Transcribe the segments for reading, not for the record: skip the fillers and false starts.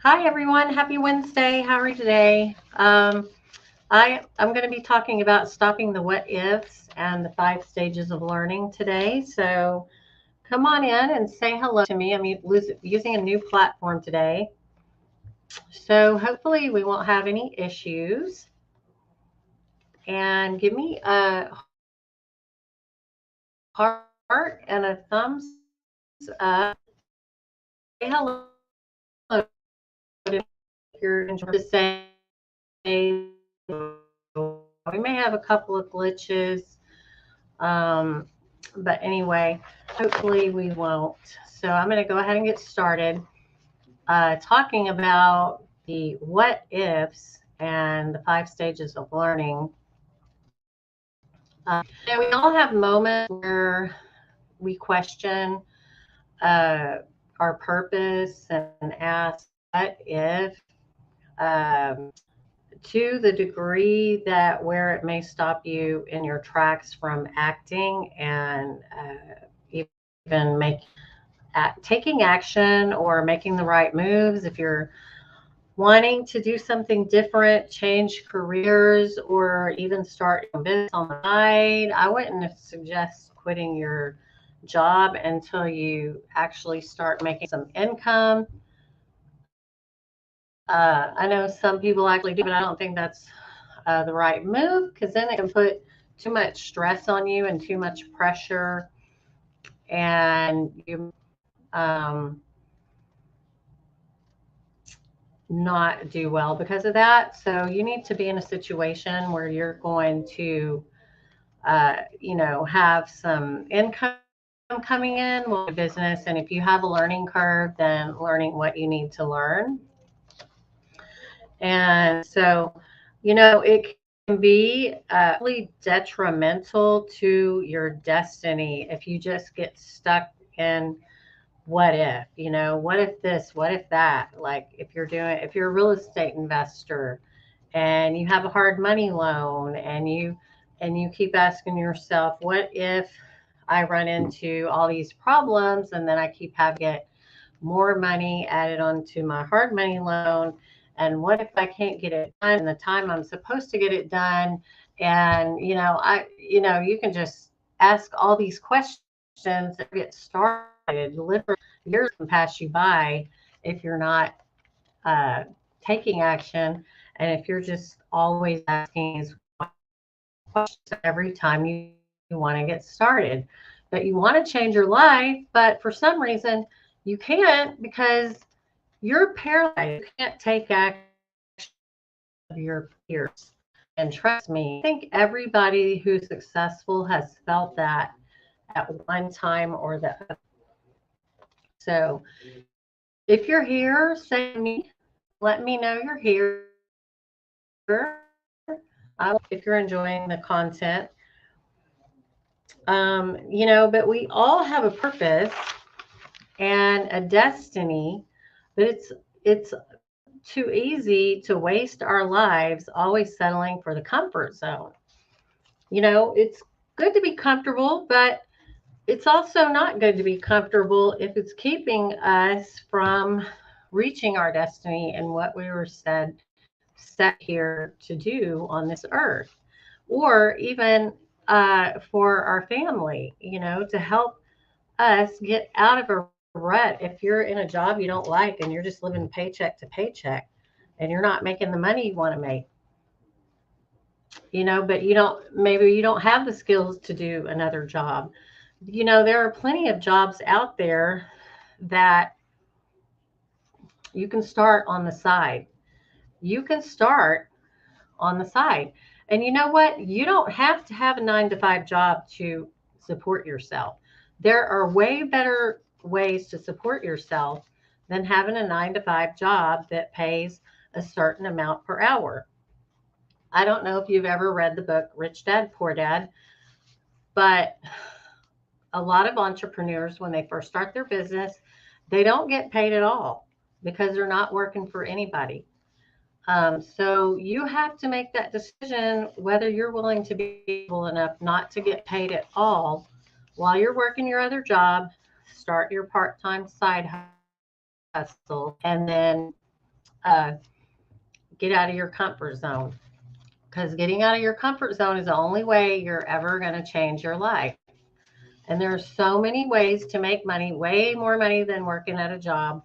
Hi everyone, happy Wednesday. How are you today? I'm going to be talking about stopping the what ifs and the 5 stages of learning today. So come on in and say hello to me. I'm using a new platform today. So hopefully we won't have any issues. And give me a heart and a thumbs up. Say hello if you're enjoying to say. We may have a couple of glitches. Um, but anyway, hopefully we won't. So I'm going to go ahead and get started talking about the what ifs and the 5 stages of learning. We all have moments where we question uh, our purpose and ask, what if? To the degree that where it may stop you in your tracks from acting and even taking action or making the right moves. If you're wanting to do something different, change careers, or even start a business on the side, I wouldn't suggest quitting your job until you actually start making some income. I know some people actually do, but I don't think that's the right move, because then it can put too much stress on you and too much pressure, and you not do well because of that. So you need to be in a situation where you're going to, have some income coming in while you're in business. And if you have a learning curve, then learning what you need to learn. And so, it can be really detrimental to your destiny if you just get stuck in what if, what if this, what if that? Like if you're a real estate investor and you have a hard money loan and you keep asking yourself, what if I run into all these problems and then I keep having to get more money added onto my hard money loan? And what if I can't get it done in the time I'm supposed to get it done? And you can just ask all these questions and get started. Literally, years can pass you by if you're not uh, taking action, and if you're just always asking these questions every time you want to get started. But you want to change your life, but for some reason you can't because you're paralyzed. You can't take action of your peers. And trust me, I think everybody who's successful has felt that at one time or the other. So if you're here, say to me, let me know you're here. I will if you're enjoying the content. But we all have a purpose and a destiny, but it's too easy to waste our lives always settling for the comfort zone. It's good to be comfortable, but it's also not good to be comfortable if it's keeping us from reaching our destiny and what we were set here to do on this earth, or even for our family, to help us get out of a rut. If you're in a job you don't like and you're just living paycheck to paycheck and you're not making the money you want to make, but maybe you don't have the skills to do another job. There are plenty of jobs out there that you can start on the side. You can start on the side. And you know what? You don't have to have a 9 to 5 job to support yourself. There are way better ways to support yourself than having a 9 to 5 job that pays a certain amount per hour. I don't know if you've ever read the book Rich Dad, Poor Dad, but a lot of entrepreneurs, when they first start their business, they don't get paid at all because they're not working for anybody. So you have to make that decision whether you're willing to be able enough not to get paid at all while you're working your other job, start your part-time side hustle, and then get out of your comfort zone, because getting out of your comfort zone is the only way you're ever going to change your life. And there are so many ways to make money, way more money than working at a job.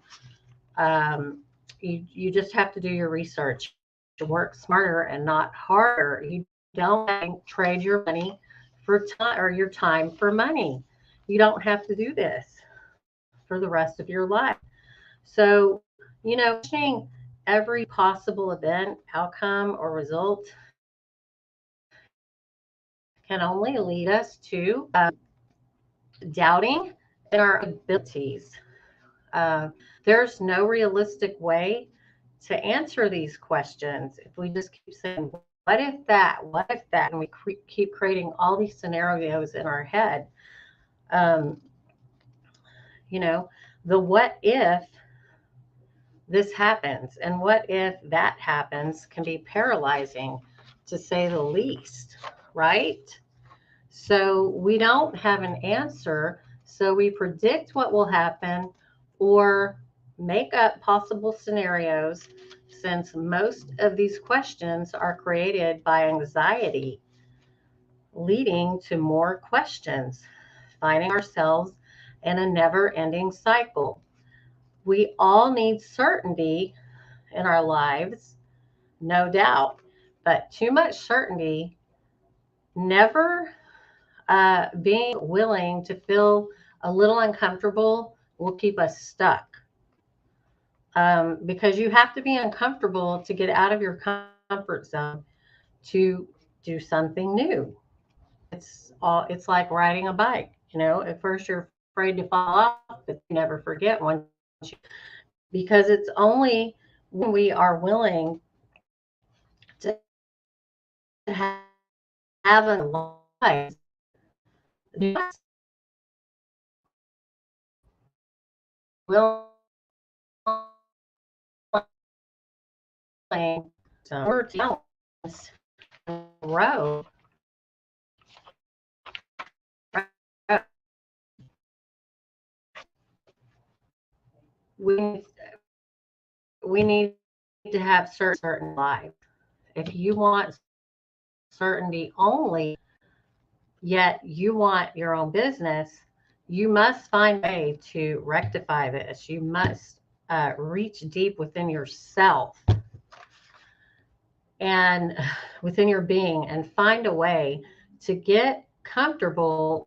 You just have to do your research, to work smarter and not harder. You don't trade your money for time, or your time for money. You don't have to do this for the rest of your life. So, questioning every possible event, outcome, or result can only lead us to doubting in our abilities. Uh, there's no realistic way to answer these questions if we just keep saying, what if that? What if that? And we keep creating all these scenarios in our head. Um, the what if this happens and what if that happens can be paralyzing, to say the least, right? So we don't have an answer. So we predict what will happen or make up possible scenarios, since most of these questions are created by anxiety, leading to more questions, finding ourselves in a never-ending cycle. We all need certainty in our lives, no doubt, but too much certainty, never being willing to feel a little uncomfortable, will keep us stuck. Because you have to be uncomfortable to get out of your comfort zone to do something new. It's like riding a bike. At first you're afraid to fall off, but you never forget once you, because it's only when we are willing to have a life, willing we're down road. We we need to have certain life. If you want certainty only, yet you want your own business, you must find a way to rectify this. You must reach deep within yourself and within your being, and find a way to get comfortable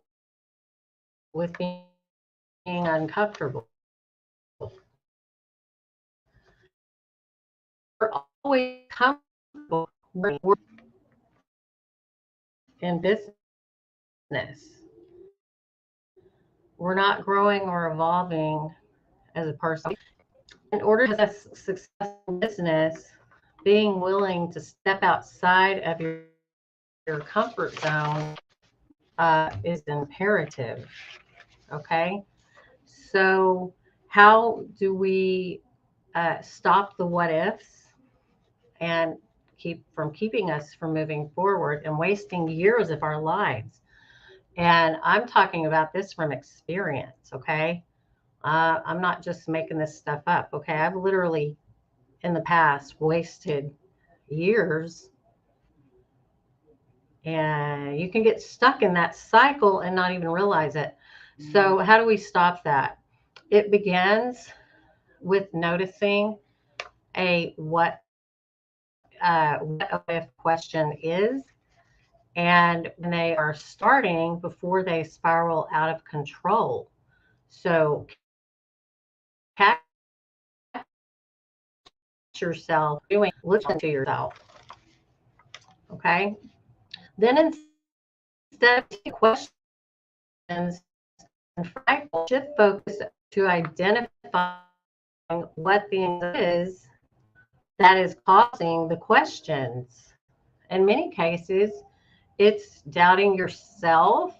with being uncomfortable. We're always comfortable in business. We're not growing or evolving as a person. In order to have a successful business, being willing to step outside of your comfort zone is imperative. Okay. So, how do we stop the what ifs and keeping us from moving forward and wasting years of our lives? And I'm talking about this from experience. Okay. I'm not just making this stuff up. Okay. I've literally in the past wasted years, and you can get stuck in that cycle and not even realize it. So how do we stop that? It begins with noticing a what if question is, and when they are starting, before they spiral out of control. So catch yourself doing, listen to yourself. Okay. Then instead of questions and frightful, shift focus to identify what the is that is causing the questions. In many cases, it's doubting yourself,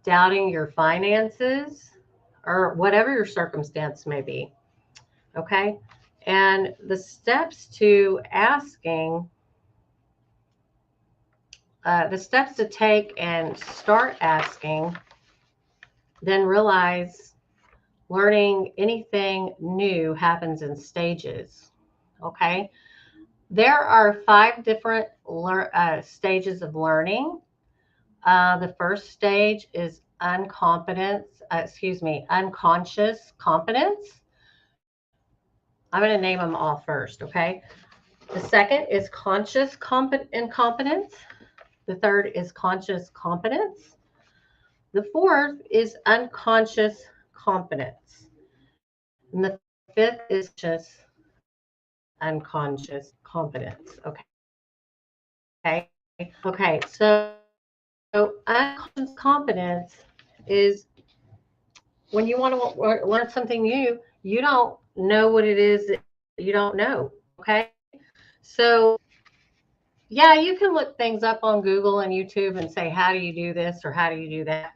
doubting your finances, or whatever your circumstance may be. Okay. And the steps to asking, the steps to take and start asking, then realize learning anything new happens in stages. Okay. There are 5 different stages of learning. The first stage is unconscious competence. I'm going to name them all first, okay? The second is conscious incompetence. The third is conscious competence. The fourth is unconscious competence. And the fifth is just unconscious competence. Okay. So unconscious competence is when you want to learn something new, you don't know what it is that you don't know. Okay. So yeah, you can look things up on Google and YouTube and say, how do you do this or how do you do that?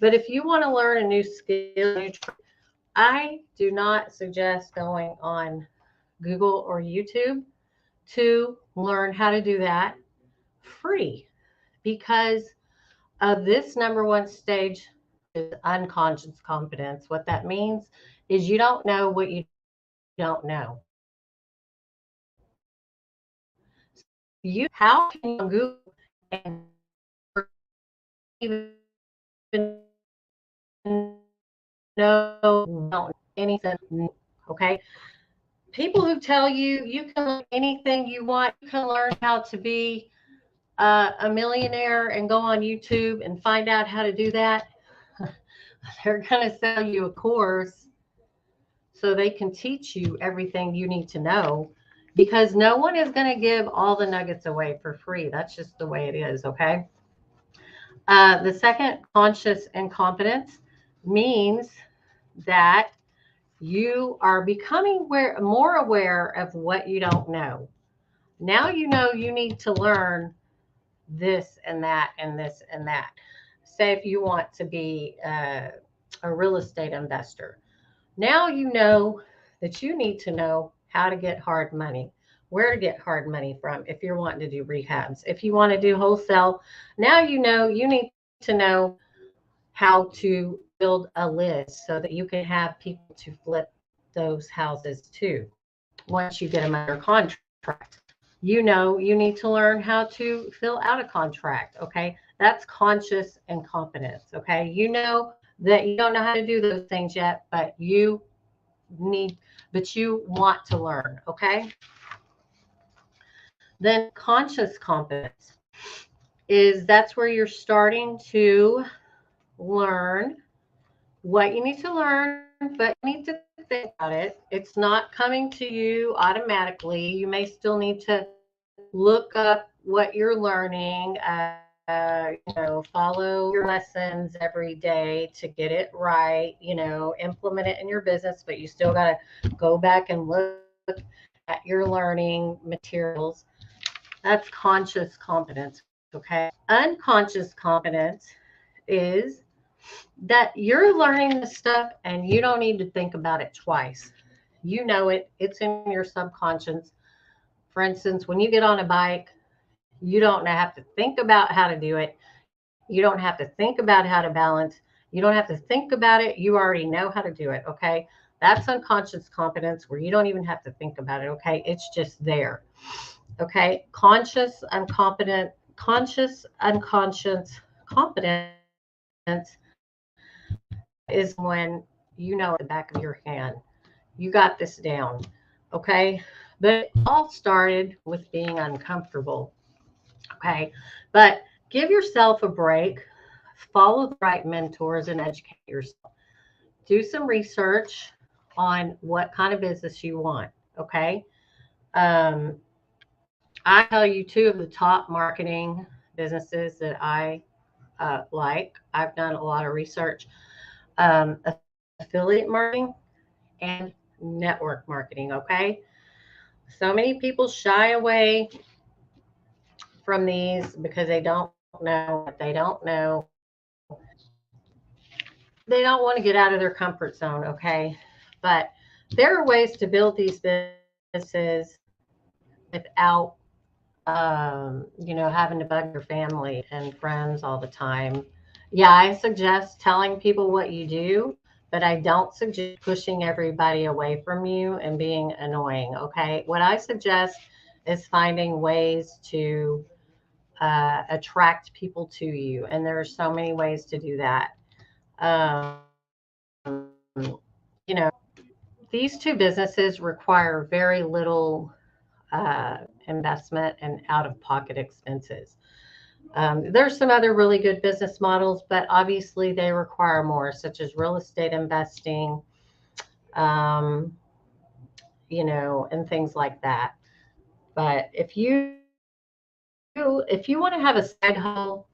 But if you want to learn a new skill, I do not suggest going on Google or YouTube to learn how to do that free, because of this number one stage is unconscious competence. What that means is you don't know what you don't know. You how can you Google and even know anything? Okay. People who tell you you can learn anything you want, you can learn how to be a millionaire and go on YouTube and find out how to do that. They're going to sell you a course so they can teach you everything you need to know, because no one is going to give all the nuggets away for free. That's just the way it is, okay? The second, conscious incompetence, means that you are becoming more aware of what you don't know. Now you know you need to learn this and that and this and that. Say if you want to be a real estate investor. Now you know that you need to know how to get hard money, where to get hard money from if you're wanting to do rehabs. If you want to do wholesale, now you know you need to know how to build a list so that you can have people to flip those houses too once you get them under contract. You know you need to learn how to fill out a contract, okay? That's conscious incompetence, okay? You know that you don't know how to do those things yet, but you want to learn, okay? Then conscious competence that's where you're starting to learn what you need to learn, but you need to think about it. It's not coming to you automatically. You may still need to look up what you're learning, follow your lessons every day to get it right, implement it in your business, but you still got to go back and look at your learning materials. That's conscious competence, okay? Unconscious competence is that you're learning this stuff and you don't need to think about it twice. You know it, it's in your subconscious. For instance, when you get on a bike, you don't have to think about how to do it. You don't have to think about how to balance. You don't have to think about it. You already know how to do it, okay? That's unconscious competence where you don't even have to think about it, okay? It's just there, okay? Conscious unconscious competence is when you know at the back of your hand, you got this down, okay? But it all started with being uncomfortable, okay? But give yourself a break, follow the right mentors, and educate yourself. Do some research on what kind of business you want, okay? Um, I tell you two of the top marketing businesses that I like. I've done a lot of research. Affiliate marketing and network marketing, okay? So many people shy away from these because they don't know what they don't know. They don't want to get out of their comfort zone, okay? But there are ways to build these businesses without, having to bug your family and friends all the time. Yeah, I suggest telling people what you do, but I don't suggest pushing everybody away from you and being annoying. Okay. What I suggest is finding ways to attract people to you. And there are so many ways to do that. You know, these two businesses require very little investment and out of pocket expenses. There's some other really good business models, but obviously they require more, such as real estate investing, um, and things like that. But if you want to have a side hustle,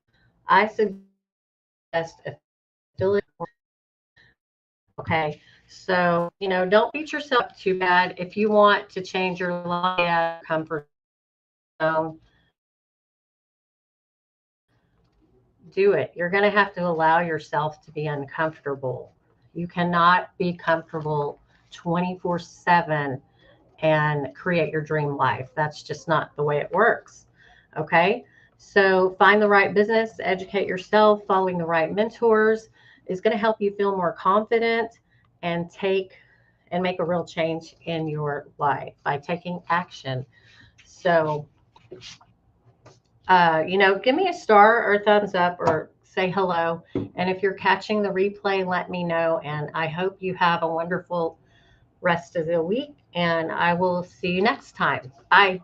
I suggest affiliate. Okay, so don't beat yourself up too bad. If you want to change your life, comfort zone, do it. You're going to have to allow yourself to be uncomfortable. You cannot be comfortable 24/7 and create your dream life. That's just not the way it works. Okay. So find the right business, educate yourself, following the right mentors is going to help you feel more confident and make a real change in your life by taking action. So, give me a star or a thumbs up or say hello. And if you're catching the replay, let me know. And I hope you have a wonderful rest of the week. And I will see you next time. Bye.